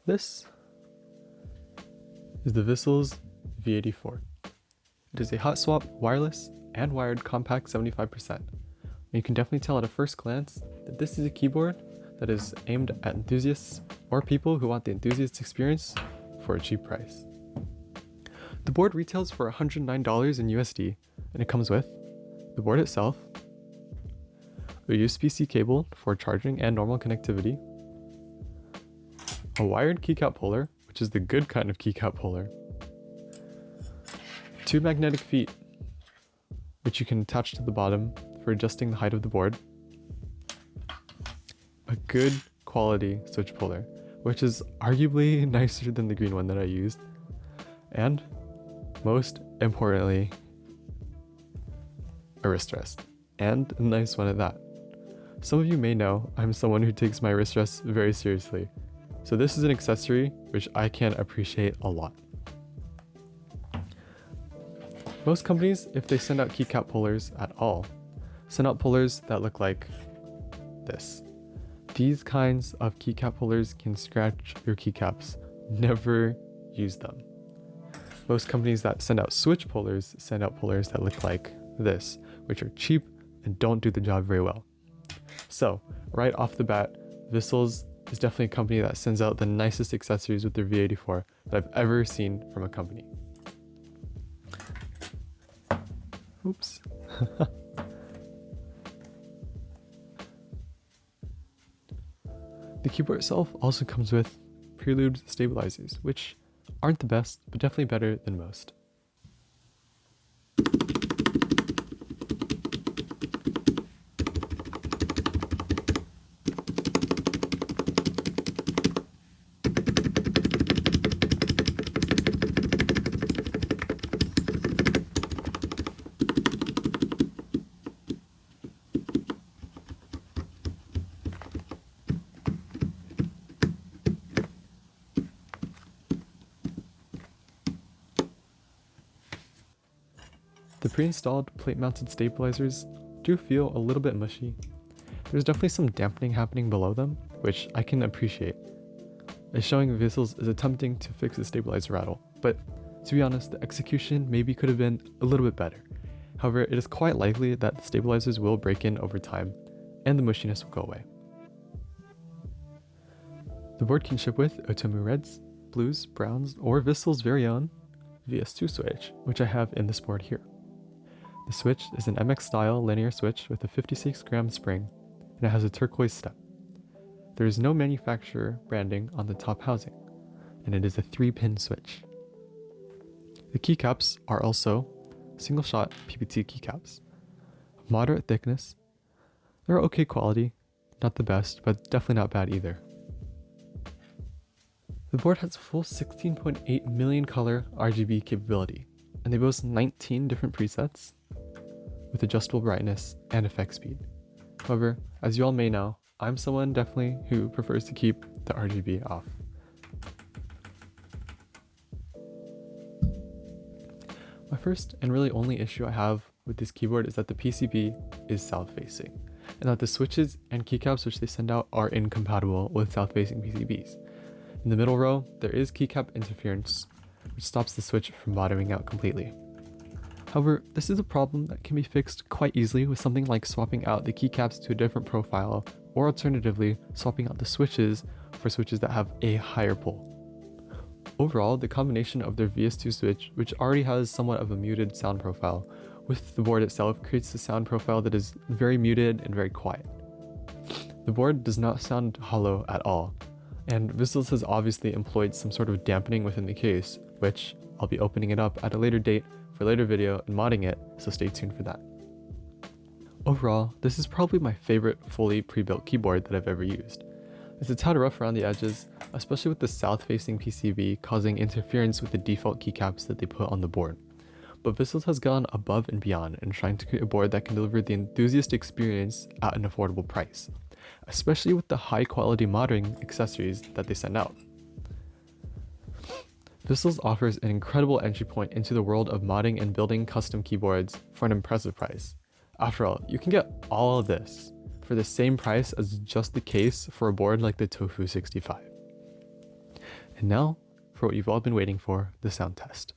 This is the Vissles V84. It is a hot swap, wireless, and wired compact 75%. And you can definitely tell at a first glance that this is a keyboard that is aimed at enthusiasts or people who want the enthusiast experience for a cheap price. The board retails for $109 in USD, and it comes with the board itself, a USB-C cable for charging and normal connectivity, a wired keycap holder, which is the good kind of keycap holder, 2 magnetic feet, which you can attach to the bottom for adjusting the height of the board, a good quality switch puller, which is arguably nicer than the green one that I used, and most importantly, a wrist rest, and a nice one at that. Some of you may know I'm someone who takes my wrist rests very seriously, so this is an accessory which I can appreciate a lot. Most companies, if they send out keycap pullers at all, send out pullers that look like this. These kinds of keycap pullers can scratch your keycaps. Never use them. Most companies that send out switch pullers send out pullers that look like this, which are cheap and don't do the job very well. So, right off the bat, Vissles is definitely a company that sends out the nicest accessories with their V84 that I've ever seen from a company. Oops. The keyboard itself also comes with prelude stabilizers, which aren't the best, but definitely better than most. The pre-installed plate-mounted stabilizers do feel a little bit mushy. There's definitely some dampening happening below them, which I can appreciate. It's showing Vissles is attempting to fix the stabilizer rattle, but to be honest, the execution maybe could have been a little bit better. However, it is quite likely that the stabilizers will break in over time, and the mushiness will go away. The board can ship with Otomu Reds, Blues, Browns, or Vissles' very own VS2 switch, which I have in this board here. The switch is an MX style linear switch with a 56-gram spring, and it has a turquoise step. There is no manufacturer branding on the top housing, and it is a 3-pin switch. The keycaps are also single-shot PPT keycaps, moderate thickness. They're okay quality, not the best, but definitely not bad either. The board has full 16.8 million color RGB capability, and they boast 19 different presets with adjustable brightness and effect speed. However, as you all may know, I'm someone definitely who prefers to keep the RGB off. My first and really only issue I have with this keyboard is that the PCB is south-facing, and that the switches and keycaps which they send out are incompatible with south-facing PCBs. In the middle row, there is keycap interference, which stops the switch from bottoming out completely. However, this is a problem that can be fixed quite easily with something like swapping out the keycaps to a different profile, or alternatively, swapping out the switches for switches that have a higher pull. Overall, the combination of their VS2 switch, which already has somewhat of a muted sound profile, with the board itself creates a sound profile that is very muted and very quiet. The board does not sound hollow at all, and Vissles has obviously employed some sort of dampening within the case, which I'll be opening it up at a later date for a later video and modding it, so stay tuned for that. Overall, this is probably my favorite fully pre-built keyboard that I've ever used. It's a tad rough around the edges, especially with the south-facing PCB causing interference with the default keycaps that they put on the board. But Vissles has gone above and beyond in trying to create a board that can deliver the enthusiast experience at an affordable price, especially with the high-quality modding accessories that they send out. Vissles offers an incredible entry point into the world of modding and building custom keyboards for an impressive price. After all, you can get all of this for the same price as just the case for a board like the Tofu 65. And now, for what you've all been waiting for, the sound test.